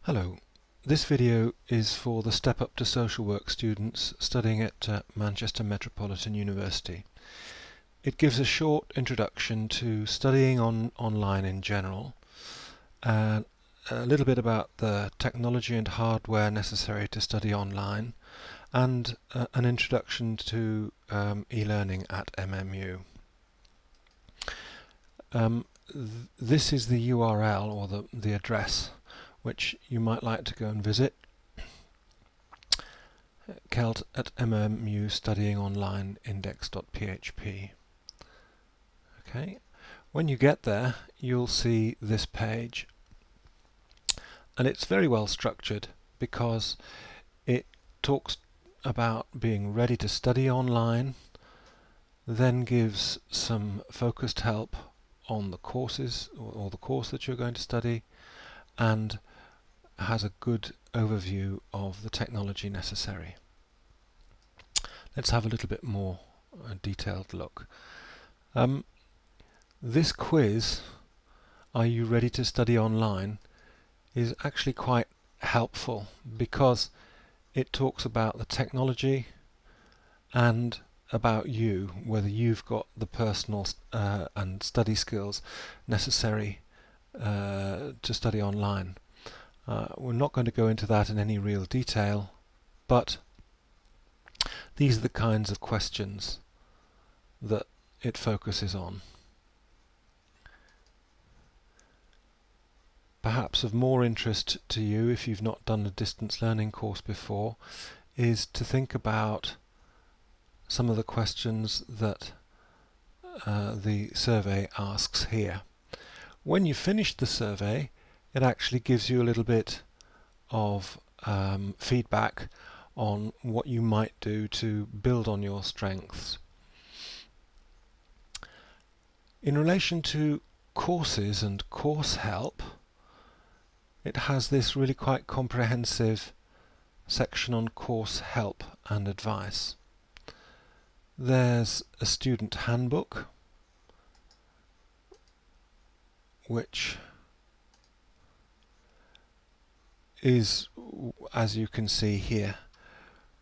Hello, this video is for the Step Up to Social Work students studying at Manchester Metropolitan University. It gives a short introduction to studying online in general, and a little bit about the technology and hardware necessary to study online, and an introduction to e-learning at MMU. This is the URL, or the address, which you might like to go and visit. Celt at MMU studying online index.php. Okay, when you get there you'll see this page, and it's very well structured because it talks about being ready to study online, then gives some focused help on the courses or the course that you're going to study, and has a good overview of the technology necessary. Let's have a little bit more detailed look. This quiz, "Are you ready to study online?" is actually quite helpful because it talks about the technology and about you, whether you've got the personal and study skills necessary to study online. We're not going to go into that in any real detail, but these are the kinds of questions that it focuses on. Perhaps of more interest to you, if you've not done a distance learning course before, is to think about some of the questions that the survey asks here. When you finish the survey, it actually gives you a little bit of feedback on what you might do to build on your strengths. In relation to courses and course help, it has this really quite comprehensive section on course help and advice. There's a student handbook, which is, as you can see here,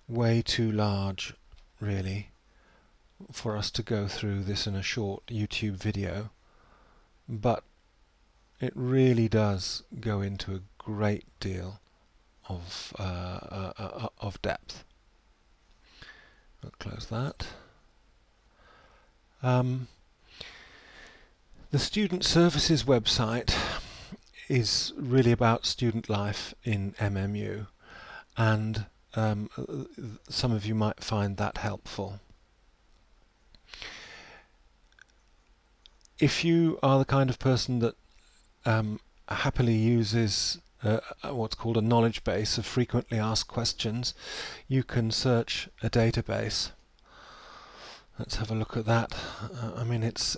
way too large really for us to go through this in a short YouTube video, but it really does go into a great deal of depth. I'll close that. The Student Services website is really about student life in MMU, and some of you might find that helpful. If you are the kind of person that happily uses what's called a knowledge base of frequently asked questions, you can search a database. Let's have a look at that. I mean, it's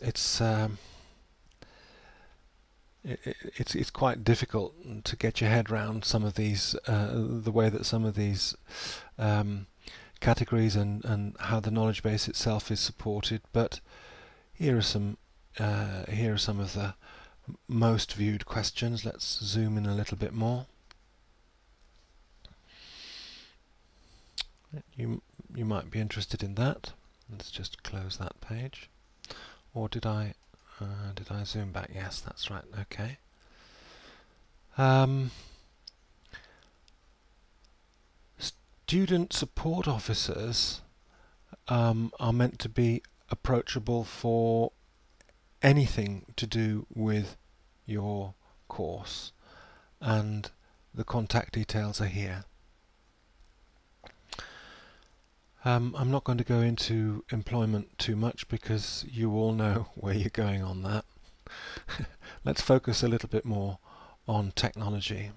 quite difficult to get your head around some of these, the way that some of these categories and how the knowledge base itself is supported. But here are some of the most viewed questions. Let's zoom in a little bit more. You might be interested in that. Let's just close that page. Or did I zoom back? Yes, that's right. Okay. Student support officers are meant to be approachable for anything to do with your course, and the contact details are here. I'm not going to go into employment too much because you all know where you're going on that. Let's focus a little bit more on technology.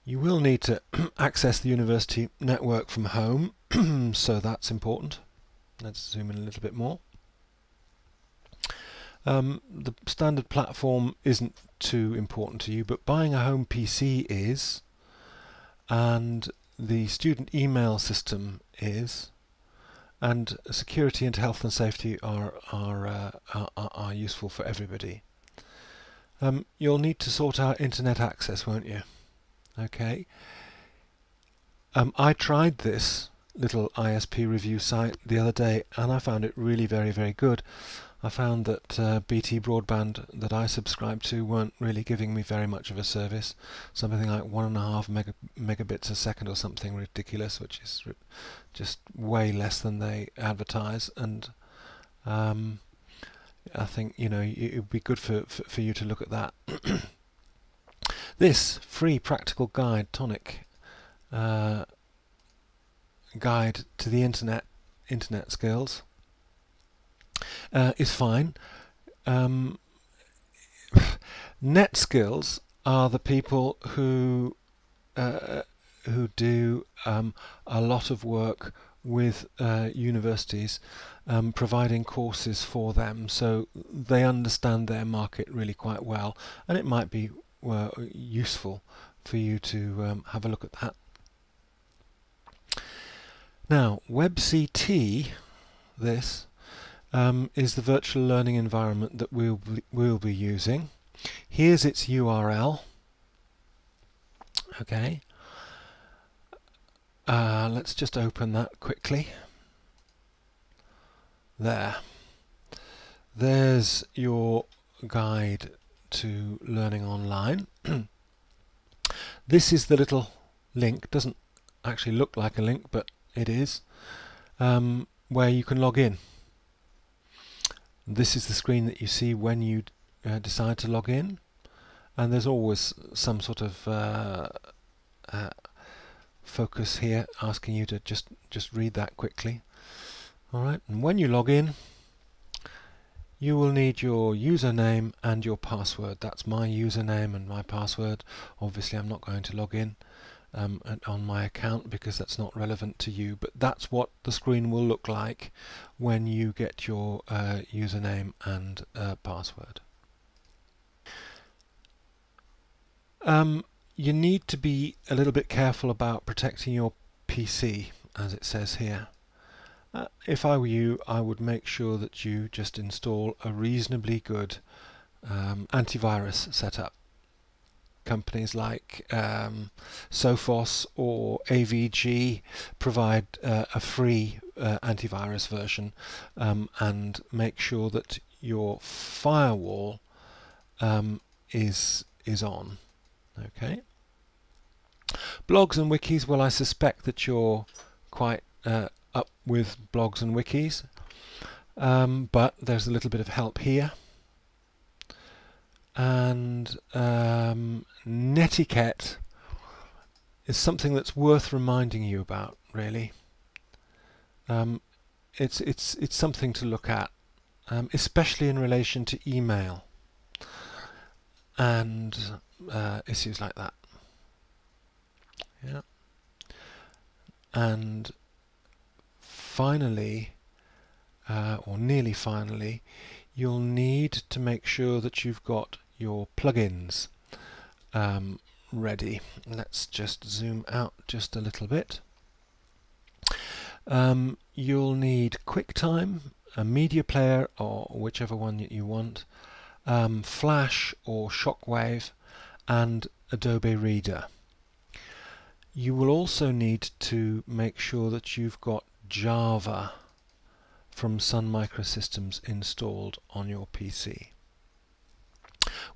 You will need to access the university network from home, so that's important. Let's zoom in a little bit more. The standard platform isn't too important to you, but buying a home PC is, and the student email system is, and security and health and safety are useful for everybody. you'll need to sort out internet access, won't you? Okay. I tried this little ISP review site the other day and I found it really very good. I found that BT Broadband that I subscribed to weren't really giving me very much of a service, something like 1.5 megabits a second or something ridiculous, which is just way less than they advertise, and I think it would be good for you to look at that. This free practical guide, Tonic guide to the internet skills, is fine. Net skills are the people who do a lot of work with universities, providing courses for them, so they understand their market really quite well, and it might be useful for you to have a look at that. Now, WebCT, this is the virtual learning environment that we'll be using. Here's its URL. Okay. Let's just open that quickly. There's your guide to learning online. This is the little link. Doesn't actually look like a link, but it is, where you can log in. This is the screen that you see when you decide to log in, and there's always some sort of focus here asking you to just read that quickly. Alright, and when you log in, you will need your username and your password. That's my username and my password. Obviously I'm not going to log in on my account because that's not relevant to you, but that's what the screen will look like when you get your username and password. You need to be a little bit careful about protecting your PC, as it says here. If I were you, I would make sure that you just install a reasonably good antivirus setup. Companies like Sophos or AVG provide a free antivirus version, and make sure that your firewall is on. Okay. Blogs and wikis, well, I suspect that you're quite up with blogs and wikis, but there's a little bit of help here. And Netiquette is something that's worth reminding you about, really. It's something to look at, especially in relation to email and issues like that. Yeah. And finally, or nearly finally, you'll need to make sure that you've got your plugins ready. Let's just zoom out just a little bit. You'll need QuickTime, a media player, or whichever one you want, Flash or Shockwave, and Adobe Reader. You will also need to make sure that you've got Java from Sun Microsystems installed on your PC.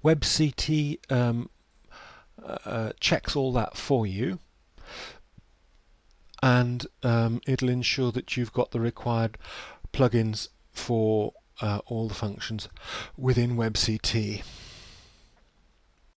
WebCT checks all that for you, and it'll ensure that you've got the required plugins for all the functions within WebCT.